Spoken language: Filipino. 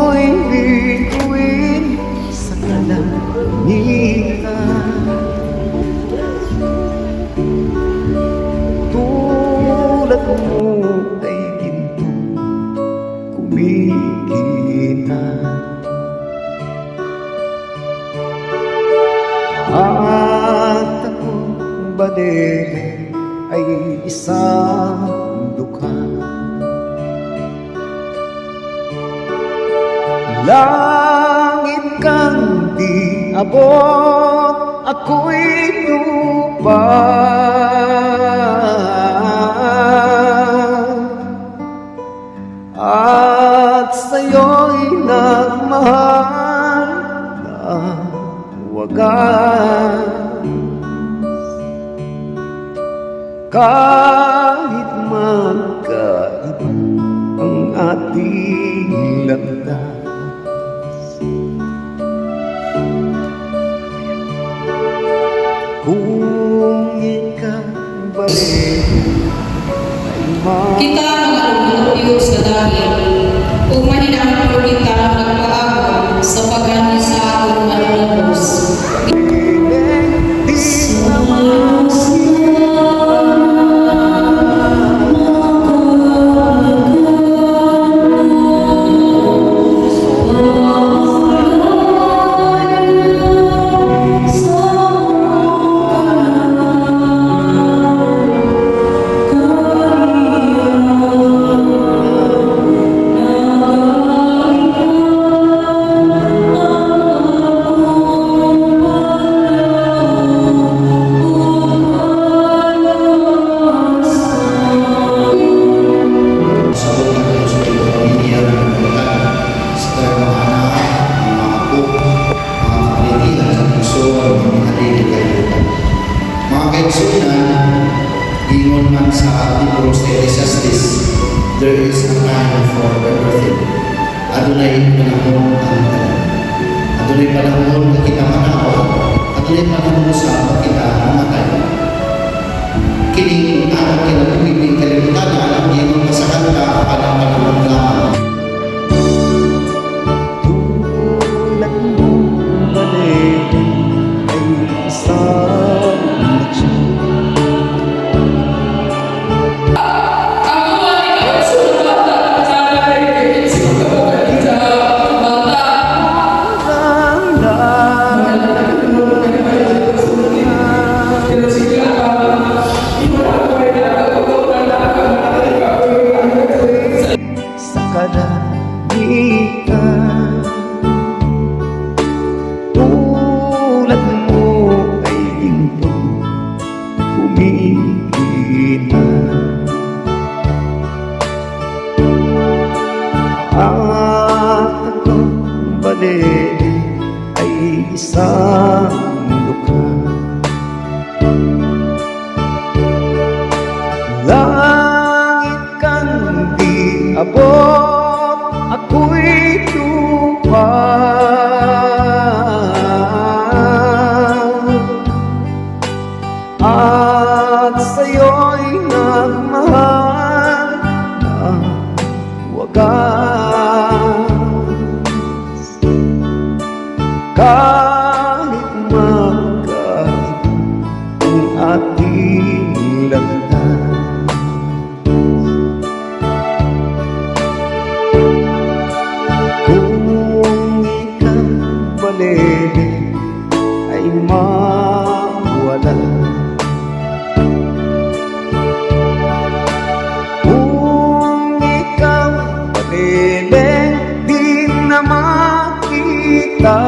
sa'yo'y bituin sa kalangitan. Tulad mo ay ginto kumikina, at akong balele ay isang dukha. Langit kang di abot, ako'y lupa, at sa'yo'y nagmahal na wagas. Kahit magkaiba ang ating landas, kung ikabalik ay kita mag-alupiyos sa dahil, kung mahinang kita magpaabot sa pagani sa atong manunubos. Ingon man sa Libros de Ecclesiastes, there is a time for everything. Adunay panahon ang tanan. Adunay panahon na kita manawa. Adunay panahon sa kita mamatay. Kining anak kinabuhi kalimutan na alam ingon sa kanta ang panahon lamang. tulad mo balik ay isang lucha. Tulad mo ay ginto kumikina, at akong balele ay isang dukha. Langit kang di abot, ako'y lupa, at sa'yo'y nagmahal na wagas. Kahit magkaiba ang ating landas, kung ikabalik ay mawala. Kung ikaw pag-ibig di na makita,